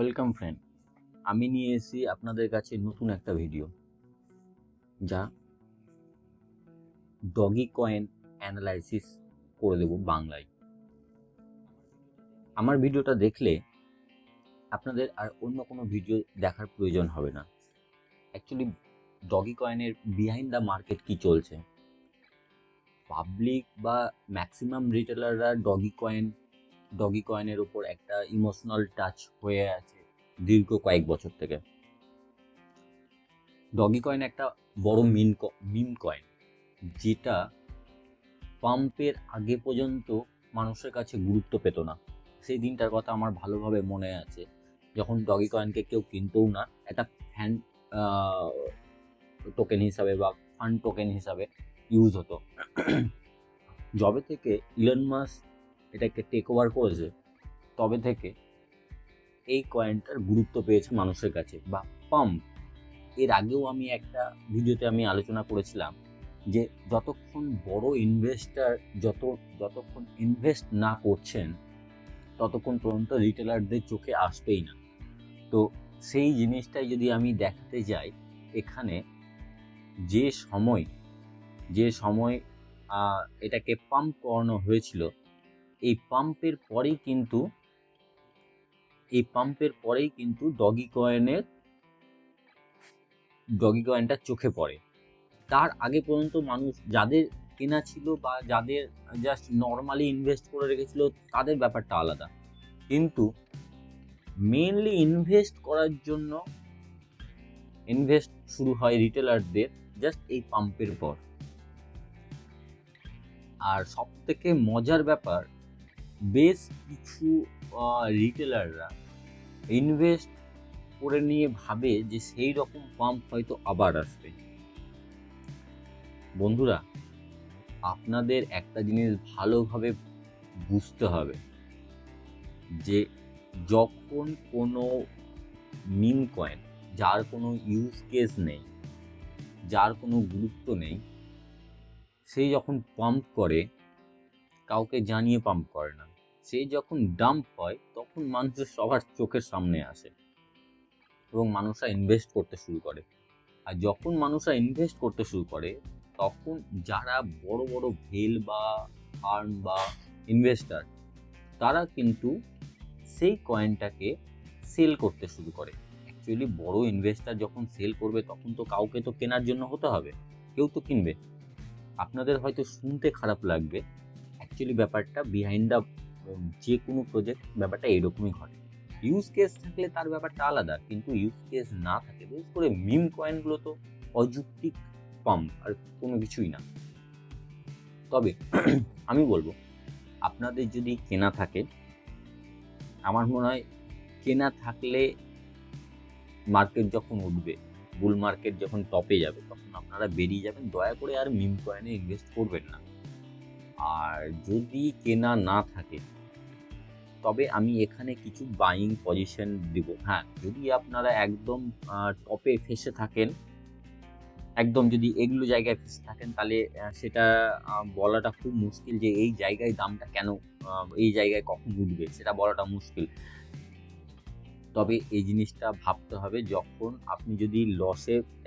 Welcome friend, আমি নিয়ে এসেছি আপনাদের কাছে নতুন একটা ভিডিও, যা ডগি কয়েন অ্যানালাইসিস করে দেব বাংলায়। আমার ভিডিওটা দেখলে আপনাদের আর অন্য কোনো ভিডিও দেখার প্রয়োজন হবে না। অ্যাকচুয়ালি ডগি কয়েনের বিহাইন্ড দ্য মার্কেট কি চলছে, পাবলিক বা ম্যাক্সিমাম রিটেলাররা ডগি কয়েনের উপর একটা ইমোশনাল টাচ হয়ে আছে দীর্ঘ কয়েক বছর থেকে। ডগি কয়েন একটা বড় মিম কয়েন, যেটা পাম্পের আগে পর্যন্ত মানুষের কাছে গুরুত্ব পেত না। সেই দিনটার কথা আমার ভালোভাবে মনে আছে, যখন ডগি কয়েনকে কেউ কিনতও না, একটা ফ্যান টোকেন হিসাবে বা ফান্ড টোকেন হিসাবে ইউজ হতো। যবে থেকে ইলন মাস্ক এটাকে টেক ওভার করেছে, তবে থেকে এই কয়েনটার গুরুত্ব পেয়েছে মানুষের কাছে বা পাম্প। এর আগেও আমি একটা ভিডিওতে আলোচনা করেছিলাম যে যতক্ষণ বড় ইনভেস্টার যতক্ষণ ইনভেস্ট না করছেন, ততক্ষণ পর্যন্ত রিটেলারদের চোখে আসবেই না। তো সেই জিনিসটাই যদি আমি দেখাতে যাই, এখানে যে সময় এটাকে পাম্প করানো হয়েছিল, এই পাম্পের পরেই কিন্তু ডগি কয়েনটা চোখে পড়ে। তার আগে পর্যন্ত মানুষ যাদের কেনা ছিল বা যাদের জাস্ট নর্মালি ইনভেস্ট করে রেখেছিল, তাদের ব্যাপারটা আলাদা। কিন্তু মেনলি ইনভেস্ট শুরু হয় রিটেলারদের জাস্ট এই পাম্পের পর। আর সব থেকে মজার ব্যাপার, বেশ কিছু রিটেলাররা ইনভেস্ট করে নিয়ে ভাবে যে সেই রকম পাম্প হয়তো আবার আসবে। বন্ধুরা, আপনাদের একটা জিনিস ভালোভাবে বুঝতে হবে যে যখন কোনো মিম কয়েন, যার কোনো ইউজ কেস নেই, যার কোনো গুরুত্ব নেই, সেই যখন পাম্প করে, কাউকে জানিয়ে পাম্প করে না, সেই যখন ডাম্প হয়, তখন মানুষের সবার চোখের সামনে আসে এবং মানুষরা ইনভেস্ট করতে শুরু করে। আর যখন মানুষরা ইনভেস্ট করতে শুরু করে, তখন যারা বড় বড় ভেল বা ফার্ম বা ইনভেস্টার, তারা কিন্তু সেই কয়েনটাকে সেল করতে শুরু করে। অ্যাকচুয়ালি বড় ইনভেস্টার যখন সেল করবে, তখন তো কাউকে তো কেনার জন্য হতে হবে, কেউ তো কিনবে। আপনাদের হয়তো শুনতে খারাপ লাগবে, অ্যাকচুয়ালি ব্যাপারটা বিহাইন্ড দ্য যে কোনো প্রজেক্ট ব্যাপারটা এরকমই ঘটে। ইউজ কেস থাকলে তার ব্যাপারটা আলাদা, কিন্তু ইউজ কেস না থাকে, বিশেষ করে মিম কয়েনগুলো তো অযৌক্তিক পাম্প আর কোনো কিছুই না। তবে আমি বলবো, আপনাদের যদি কেনা থাকে, আমার মনে হয় কেনা থাকলে মার্কেট যখন উঠবে, বুল মার্কেট যখন টপে যাবে, তখন আপনারা বেরিয়ে যাবেন। দয়া করে আর মিম কয়েনে ইনভেস্ট করবেন না। আর যদি কেনা না থাকে, তবে আমি এখানে কিছু বাইং পজিশন দিব। হ্যাঁ, যদি আপনারা একদম টপে ফেসে থাকেন, একদম যদি এগুলো জায়গায় ফেসে থাকেন, তাহলে সেটা বলাটা খুব মুশকিল যে এই জায়গায় দামটা কেন, এই জায়গায় কখন উঠবে, সেটা বলাটা মুশকিল। তবে এই জিনিসটা ভাবতে হবে, যখন আপনি যদি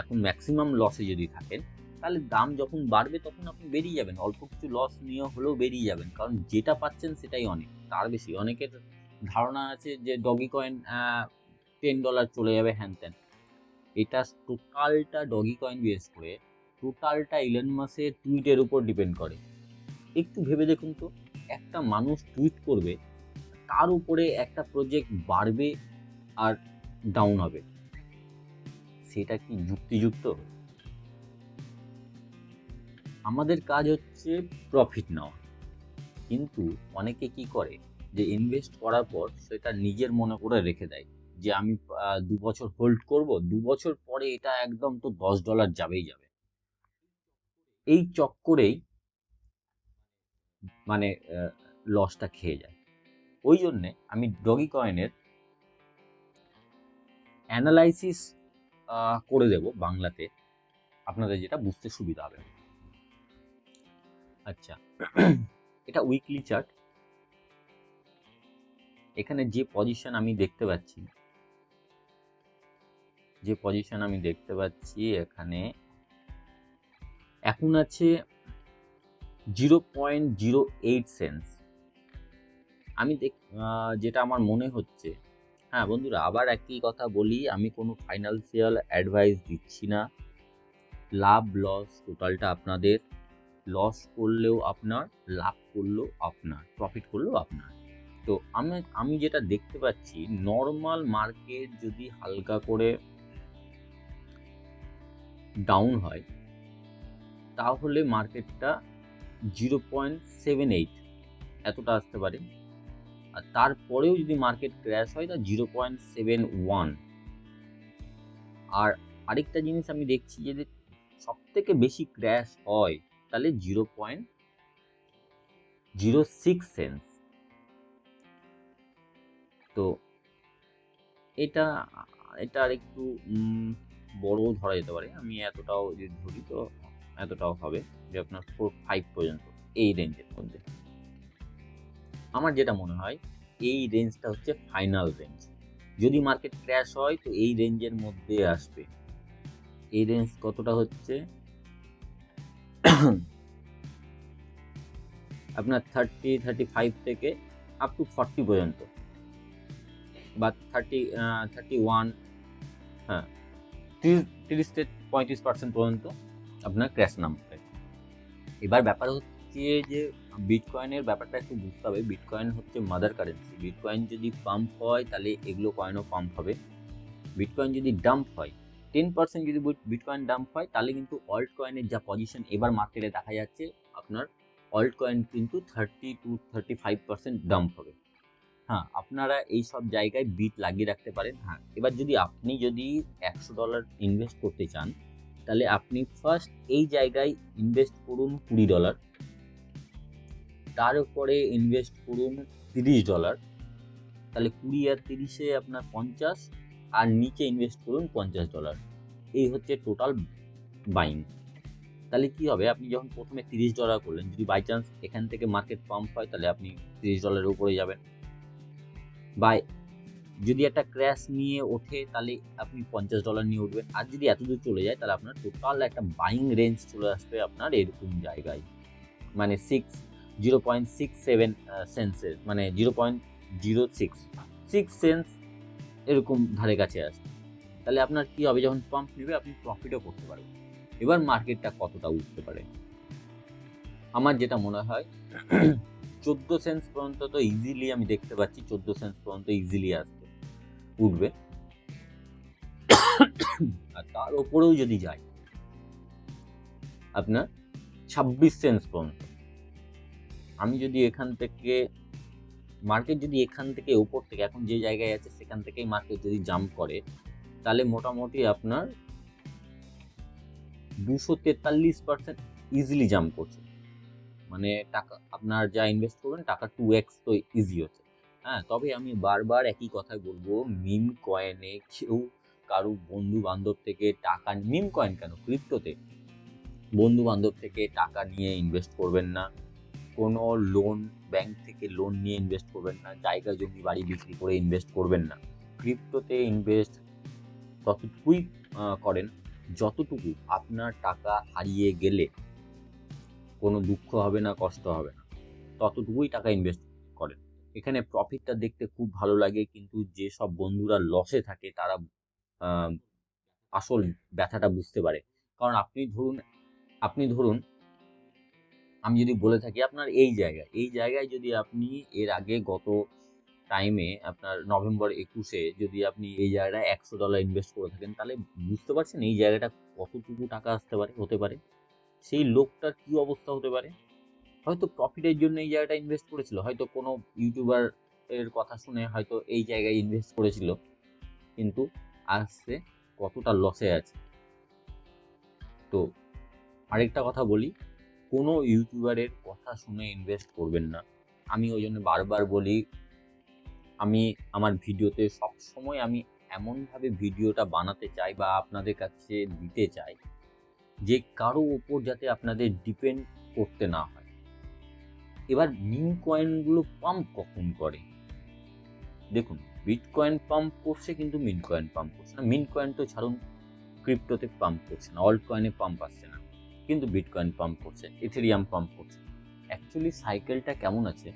এখন ম্যাক্সিমাম লসে যদি থাকেন, তাহলে দাম যখন বাড়বে তখন আপনি বেরিয়ে যাবেন, অল্প কিছু লস নিয়ে হলেও বেরিয়ে যাবেন। কারণ যেটা পাচ্ছেন সেটাই অনেক, তার বেশি। অনেকের ধারণা আছে যে ডগি কয়েন $10 চলে যাবে, হ্যান ত্যান। এটা টোটালটা ডগি কয়েন বেস করে, টোটালটা ইলন মাস্কের টুইটের উপর ডিপেন্ড করে। একটু ভেবে দেখুন তো, একটা মানুষ টুইট করবে, তার উপরে একটা প্রজেক্ট বাড়বে আর ডাউন হবে, সেটা কি যুক্তিযুক্ত? আমাদের কাজ হচ্ছে প্রফিট নেওয়া, কিন্তু অনেকে কি করে যে ইনভেস্ট করার পর সেটা নিজের মনে করে রেখে দেয় যে আমি 2 বছর হোল্ড করব, 2 বছর পরে এটা একদম তো $10 যাবেই যাবে। এই চক্করেই মানে লসটা খেয়ে যায়। ওই জন্যে আমি ডগি কয়েনের অ্যানালাইসিস করে দেব বাংলাতে, আপনাদের যেটা বুঝতে সুবিধা হবে। আচ্ছা, এটা উইকলি চার্ট। এখানে যে পজিশন আমি দেখতে পাচ্ছি, যে পজিশন আমি দেখতে পাচ্ছি এখানে এখন আছে 0.08 সেন্স। আমি যেটা আমার মনে হচ্ছে, হ্যাঁ বন্ধুরা আবার একই কথা বলি, আমি কোনো ফাইন্যান্সিয়াল অ্যাডভাইস দিচ্ছি না। লাভ লস টোটালটা আপনাদের, লস করলেও আপনার, লাভ করলেও আপনার, প্রফিট করলেও আপনার। তো আমি যেটা দেখতে পাচ্ছি, নর্মাল মার্কেট যদি হালকা করে ডাউন হয় তাহলে মার্কেটটা 0.78 এতটা আসতে পারে, আর তারপরেও যদি মার্কেট ক্র্যাশ হয় তা 0.71। আর আরেকটা জিনিস আমি দেখছি যদি সব থেকে বেশি ক্র্যাশ হয় তাহলে 0.06 সেন্স। তো এটা এটা আর একটু বড় ধরা যেতে পারে। আমি এতটাও যদি ধরি তো এতটাও হবে যে আপনার 4-5 পর্যন্ত, এই রেঞ্জের মধ্যে। আমার যেটা মনে হয় এই রেঞ্জটা হচ্ছে ফাইনাল রেঞ্জ। যদি মার্কেট ক্র্যাশ হয় তো এই রেঞ্জের মধ্যে আসবে। এই রেঞ্জ কতটা হচ্ছে আপনার 35 থেকে আপ টু 40 পর্যন্ত, বা 31, হ্যাঁ 30 থেকে 35% পর্যন্ত আপনার ক্র্যাশ নামবে। এবার ব্যাপার হচ্ছে যে বিটকয়েনের ব্যাপারটা একটু বুঝতে হবে। বিটকয়েন হচ্ছে মাদার কারেন্সি। বিটকয়েন যদি পাম্প হয় তাহলে এগুলো কয়েনও পাম্প হবে। বিটকয়েন যদি ডাম্প হয়, 10% যদি বিটকয়েন ডাম্প হয় তাহলে কিন্তু অল্ট কয়েনের যা পজিশন এবার মার্কেটে দেখা যাচ্ছে, আপনার অল্ট কয়েন কিন্তু 30-35% ডাম্প হবে। হ্যাঁ, আপনারা এই সব জায়গায় বিট লাগিয়ে রাখতে পারেন। হ্যাঁ, এবার আপনি যদি $100 ইনভেস্ট করতে চান তাহলে আপনি ফার্স্ট এই জায়গায় ইনভেস্ট করুন $20, তার উপরে ইনভেস্ট করুন $30, তাহলে 20 আর 30-এ আপনার 50, আর নিচে ইনভেস্ট করুন $50। এই হচ্ছে টোটাল বাইং। তাহলে কি হবে, আপনি যখন প্রথমে $30 করলেন, যদি বাই চান্স এখান থেকে মার্কেট পাম্প হয় তাহলে আপনি $30 উপরে যাবেন, বা যদি একটা ক্র্যাশ নিয়ে ওঠে তাহলে আপনি $50 নিয়ে উঠবেন। আর যদি এত দূর চলে যায় তাহলে আপনার টোটাল একটা বাইং রেঞ্জ চলে আসবে আপনার এরকম জায়গায়, মানে 0.67 সেন্সের, মানে 0.06 সেন্স এরকম ধারে কাছে আসবে। তাহলে আপনার কি হবে, যখন পাম্প নেবে আপনি প্রফিটও করতে পারবেন। এবার মার্কেটটা কতটা উঠতে পারে, আমার যেটা মনে হয় 14 সেন্স পর্যন্ত তো ইজিলি আমি দেখতে পাচ্ছি, 14 সেন্স পর্যন্ত ইজিলি আসবে, উঠবে। আর তার উপরেও যদি যায় আপনার 26 সেন্স পর্যন্ত, আমি যদি এখান থেকে মার্কেট যদি এখান থেকে উপর থেকে এখন যে জায়গায় আছে সেখান থেকেই মার্কেট যদি জাম্প করে তাহলে মোটামুটি আপনার 243% ইজিলি জাম্প করছে। মানে টাকা আপনার যা ইনভেস্ট করবেন টাকা 2x তো ইজি হচ্ছে। হ্যাঁ, তবে আমি বারবার একই কথাই বলবো, মিম কয়েনে কেউ কারো বন্ধু বান্ধব থেকে টাকা, মিম কয়েন কেন, ক্রিপ্টোতে বন্ধু বান্ধব থেকে টাকা নিয়ে ইনভেস্ট করবেন না। কোনো লোন, ব্যাংক থেকে লোন নিয়ে ইনভেস্ট করবেন না। জায়গা জমি বাড়ি বিক্রি করে ইনভেস্ট করবেন না। ক্রিপ্টোতে ইনভেস্ট ততটুকুই করেন যতটুকু আপনার টাকা হারিয়ে গেলে কোনো দুঃখ হবে না, কষ্ট হবে না, ততটুকুই টাকা ইনভেস্ট করেন। এখানে প্রফিটটা দেখতে খুব ভালো লাগে, কিন্তু যেসব বন্ধুরা লসে থাকে তারা আসল ব্যথাটা বুঝতে পারে। কারণ আপনি ধরুন আমি যদি বলে থাকি আপনার এই জায়গায় যদি আপনি এর আগে গত টাইমে আপনার নভেম্বর 21-এ যদি আপনি এই জায়গায় $100 ইনভেস্ট করে থাকেন, তাহলে বুঝতে পারছেন এই জায়গাটা কতটুকু টাকা হতে পারে, সেই লোকটার কি অবস্থা হতে পারে। হয়তো প্রফিটের জন্য এই জায়গাটা ইনভেস্ট করেছিল, হয়তো কোনো ইউটিউবার এর কথা শুনে হয়তো এই জায়গায় ইনভেস্ট করেছিল, কিন্তু আজকে কতটা লসে আছে। তো আরেকটা কথা বলি, কোনো ইউটিউবারের কথা শুনে ইনভেস্ট করবেন না। আমি ওই জন্য বারবার বলি, আমি আমার ভিডিওতে সবসময় আমি এমনভাবে ভিডিওটা বানাতে চাই বা আপনাদের কাছে দিতে চাই যে কারো ওপর যাতে আপনাদের ডিপেন্ড করতে না হয়। এবার মিম কয়েনগুলো পাম্প কখন করে, দেখুন বিটকয়েন পাম্প করছে কিন্তু মিন্ট কয়েন পাম্প করছে না। মিন্ট কয়েন তো ছাড়ুন, ক্রিপ্টোতে পাম্প করছে না, অল্ট কয়েনে পাম্প আসছে না, কিন্তু বিটকয়েন পাম্প করছে, ইথেরিয়াম পাম্প করছে। অ্যাকচুয়ালি সাইকেলটা কেমন আছে,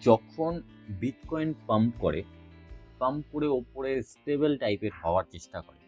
যখন বিটকয়েন পাম্প করে ওপরে স্টেবল টাইপের হওয়ার চেষ্টা করে,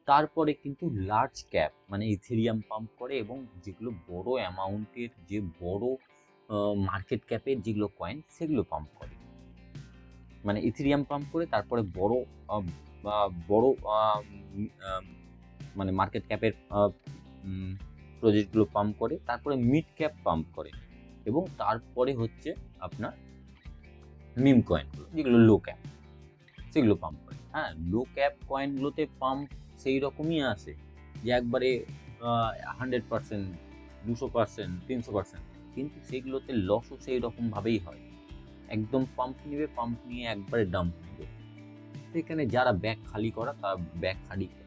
তারপরে কিন্তু লার্জ ক্যাপ মানে ইথেরিয়াম পাম্প করে, এবং যেগুলো বড় অ্যামাউন্টের, যে বড় মার্কেট ক্যাপের যেগুলো কয়েন সেগুলো পাম্প করে। মানে ইথেরিয়াম পাম্প করে, তারপরে বড় বড় মানে মার্কেট ক্যাপের প্রজেক্টগুলো পাম্প করে, তারপরে মিড ক্যাপ পাম্প করে, এবং তারপরে হচ্ছে আপনার মিম কয়েনগুলো যেগুলো লো ক্যাপ সেগুলো পাম্প করে। হ্যাঁ, লো ক্যাপ কয়েনগুলোতে পাম্প সেই রকমই আসে যে একবারে 100%, 200%, 300%, কিন্তু সেগুলোতে লসও সেই রকমভাবেই হয়। একদম পাম্প নিয়ে একবারে ডাম্প নেবে। সেখানে যারা ব্যাগ খালি করা, তারা ব্যাগ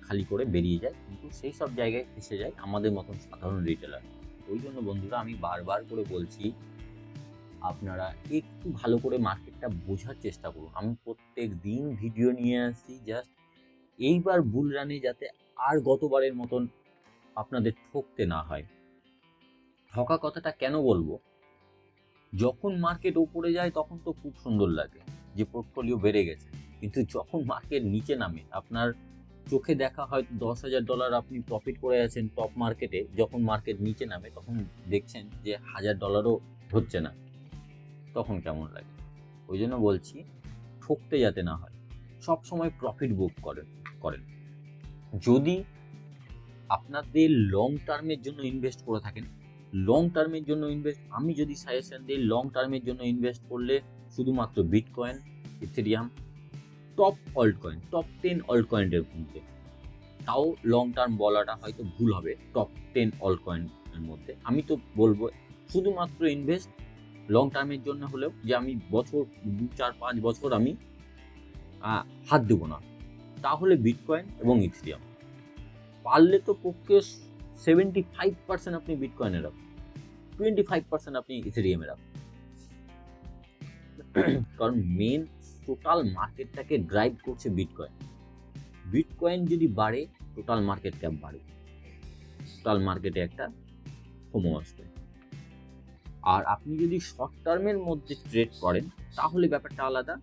খালি করে বেরিয়ে যায়, কিন্তু সেই সব জায়গায় ফেসে যায় আমাদের মতন সাধারণ রিটেলার। ওই জন্য বন্ধুরা, আমি বারবার করে বলছি, আপনারা একটু ভালো করে মার্কেটটা বোঝার চেষ্টা করুন। আমি প্রত্যেক দিন ভিডিও নিয়ে আসছি, জাস্ট এইবার বুল রানে যাতে আর গতবারের মতন আপনাদের ঠকতে না হয়। ঠকা কথাটা কেন বলবো, যখন মার্কেট উপরে যায় তখন তো খুব সুন্দর লাগে যে পোর্টফোলিও বেড়ে গেছে, কিন্তু যখন মার্কেট নিচে নামে, আপনার চোখে দেখা হয়তো $10,000 আপনি প্রফিট করে আছেন টপ মার্কেটে, যখন মার্কেট নিচে নামে তখন দেখছেন যে $1,000ও হচ্ছে না, তখন কেমন লাগে? ওই জন্য বলছি, ঠকতে যাতে না হয়, সব সময় প্রফিট বুক করেন। যদি আপনাদের লং টার্মের জন্য ইনভেস্ট করে থাকেন, আমি যদি সাজেশন দিই, লং টার্মের জন্য ইনভেস্ট করলে শুধুমাত্র বিটকয়েন, ইথেরিয়াম, টপ 10 অল্ট কয়েনের মধ্যে, তাও লং টার্ম বলাটা হয়তো ভুল হবে, টপ 10 অল্ট কয়েনের মধ্যে আমি তো বলবো শুধুমাত্র ইনভেস্ট লং টার্মের জন্য হলেও, যে আমি বছর 2, 4, 5 বছর আমি হাত দেবো না, তাহলে বিটকয়েন এবং ইথেরিয়াম। পারলে তো পক্ষে 75% আপনি বিটকয়েনে রাখুন, 25% আপনি ইথেরিয়ামে রাখুন। কারণ মেন টোটাল মার্কেটটাকে ড্রাইভ করছে বিটকয়েন যদি বাড়ে, টোটাল মার্কেট ক্যাপ বাড়ে, টোটাল মার্কেটে একটা ফোমো আসবে। আর আপনি যদি শর্ট টার্মের মধ্যে ট্রেড করেন, তাহলে ব্যাপারটা আলাদা।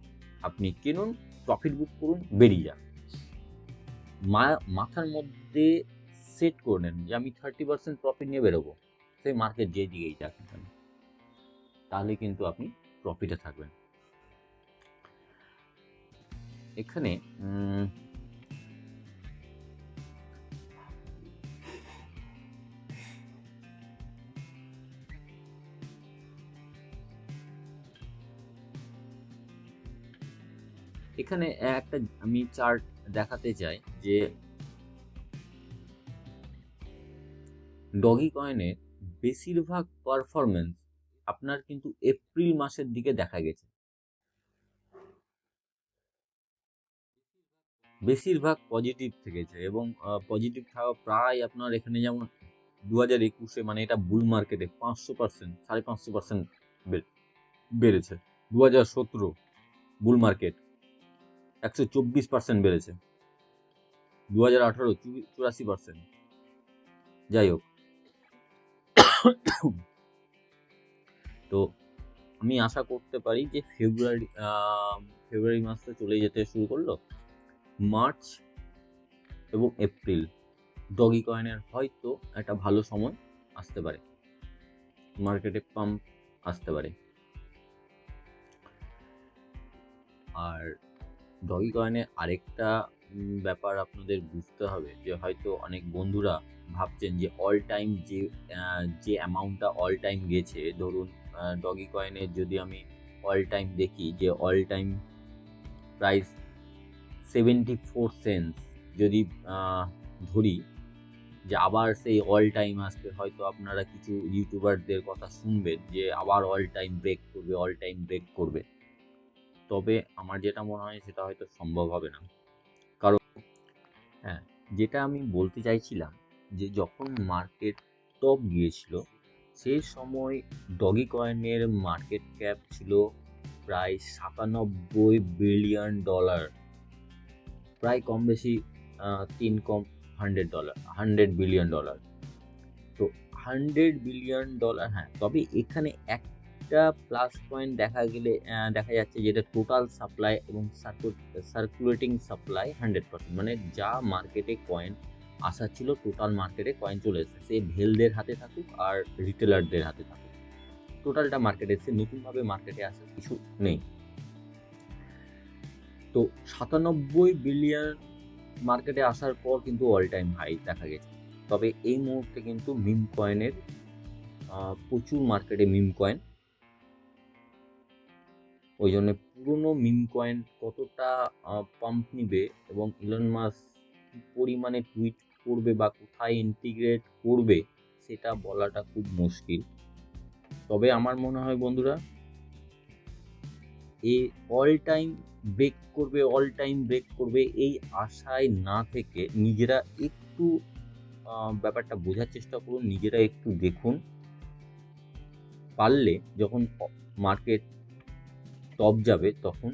আপনি কিনুন, প্রফিট বুক করুন, বেরিয়ে যান। মাথার মধ্যে সেট করে নেন যে আমি 30% প্রফিট নিয়ে বেরোবো, সেই মার্কেট যে দিকেই যাক না কেন, তাহলে কিন্তু আপনি প্রফিটে থাকবেন। এখানে এখানে একটা আমি চার্ট দেখাতে চাই যে ডগি কয়েনের বেশিরভাগ পারফরমেন্স আপনার কিন্তু এপ্রিল মাসের দিকে দেখা গেছে, বেশিরভাগ পজিটিভ থেকেছে, এবং পজিটিভ থাকা প্রায় আপনার এখানে যেমন 2021-এ, মানে এটা বুল মার্কেটে 500%, 550% বেড়েছে। 2017 বুল মার্কেট 124% বেড়েছে। 2018 84%। যাই হোক, তো আমি আশা করতে পারি যে ফেব্রুয়ারি মাস তো চলে যেতে শুরু করলো, মার্চ এবং এপ্রিল ডগি কয়েনের হয়তো একটা ভালো সময় আসতে পারে, মার্কেটে পাম্প আসতে পারে। আর ডগি কয়েনে আরেকটা ব্যাপার আপনাদের বুঝতে হবে, যে হয়তো অনেক বন্ধুরা ভাবছেন যে অল টাইম যে অ্যামাউন্টটা অল টাইম গেছে, ধরুন ডগি কয়েনের যদি আমি অল টাইম দেখি, যে অল টাইম প্রাইস 74 সেন্টস যদি ধরি, যে আবার সেই অল টাইম আসবে, হয়তো আপনারা কিছু ইউটিউবারদের কথা শুনবেন যে আবার অল টাইম ব্রেক করবে, তবে আমার যেটা মনে হয় সেটা হয়তো সম্ভব হবে না। কারণ হ্যাঁ, যেটা আমি বলতে চাইছিলাম, যে যখন মার্কেট টপ গিয়েছিল, সেই সময় ডগি কয়েনের মার্কেট ক্যাপ ছিল প্রায় $97 বিলিয়ন, প্রায় কম বেশি 100 বিলিয়ন ডলার। তো $100 বিলিয়ন, হ্যাঁ, তবে এখানে একটা প্লাস পয়েন্ট দেখা যাচ্ছে, যেটা টোটাল সাপ্লাই এবং সার্কুলেটিং সাপ্লাই 100%, মানে যা মার্কেটে কয়েন আসা ছিল, টোটাল মার্কেটে কয়েন চলে এসেছে, সে ভেলদের হাতে থাকুক আর রিটেলারদের হাতে থাকুক, টোটালটা মার্কেটে এসে নতুনভাবে মার্কেটে আসার কিছু নেই। তো 97 বিলিয়ন মার্কেটে আসার পর কিন্তু অল টাইম হাই দেখা গেছে। তবে এই মুহূর্তে কিন্তু মিম কয়েনের প্রচুর মার্কেটে মিম কয়েন, ওই জন্য পুরনো মিম কয়েন কতটা পাম্প নিবে এবং ইলন মাস্ক কি পরিমাণে টুইট করবে বা কোথায় ইন্টিগ্রেট করবে সেটা বলাটা খুব মুশকিল। তবে আমার মনে হয় বন্ধুরা, এই অল টাইম ব্রেক করবে এই আশায় না থেকে নিজেরা একটু ব্যাপারটা বোঝার চেষ্টা করুন, নিজেরা একটু দেখুন। পারলে যখন মার্কেট টপ যাবে তখন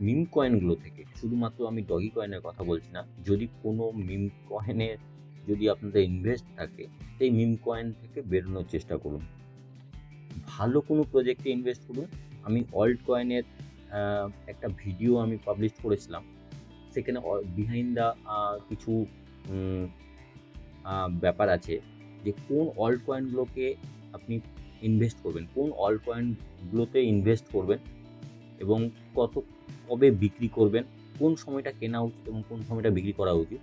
মিম কয়েনগুলো থেকে, শুধুমাত্র আমি ডগি কয়েনের কথা বলছি না, যদি কোনো মিম কয়েনে যদি আপনাদের ইনভেস্ট থাকে, সেই মিম কয়েন থেকে বেরোনোর চেষ্টা করুন, ভালো কোনো প্রজেক্টে ইনভেস্ট করুন। আমি অল্ট কয়েনের একটা ভিডিও আমি পাবলিশ করেছিলাম, সেখানে বিহাইন্ড দ্য কিছু ব্যাপার আছে, যে কোন অল্ট কয়েনগুলোকে আপনি ইনভেস্ট করবেন, কোন অল্ট কয়েনগুলোতে ইনভেস্ট করবেন এবং কবে বিক্রি করবেন, কোন সময়টা কেনা উচিত এবং কোন সময়টা বিক্রি করা উচিত,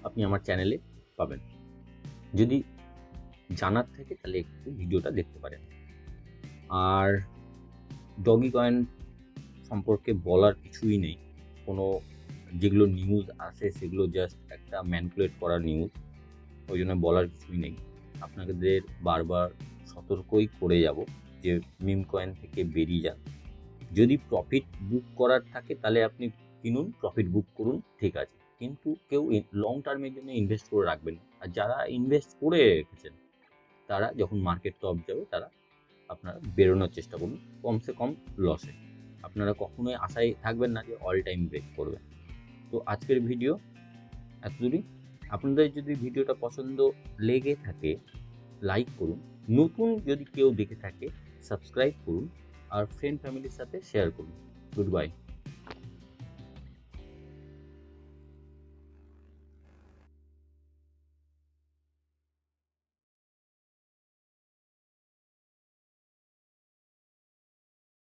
আপনি আমার চ্যানেলে পাবেন। যদি জানার থাকে তাহলে একটু ভিডিওটা দেখতে পারেন। আর ডগি কয়েন সম্পর্কে বলার কিছুই নেই, কোনো যেগুলো নিউজ আসে সেগুলো জাস্ট একটা ম্যানিপুলেট করা নিউজ, ওই জন্য বলার কিছুই নেই। আপনাদের বারবার সতর্কই করে যাব যে মিম কয়েন থেকে বেরিয়ে যান। যদি প্রফিট বুক করার থাকে তাহলে আপনি কিনুন, প্রফিট বুক করুন, ঠিক আছে, কিন্তু কেউ লং টার্মের জন্য ইনভেস্ট করে রাখবেন না। আর যারা ইনভেস্ট করে রেখেছেন তারা যখন মার্কেট টপ যাবে তারা আপনারা বেরোনোর চেষ্টা করুন, কমসে কম লসে। আপনারা কখনোই আশায় থাকবেন না যে অল টাইম ব্রেক করবে। তো আজকের ভিডিও এতদূরই। আপনাদের যদি ভিডিওটা পছন্দ লেগে থাকে লাইক করুন, নতুন যদি কেউ দেখে থাকে সাবস্ক্রাইব করুন, আর ফ্রেন্ড ফ্যামিলির সাথে শেয়ার করুন। Good bye.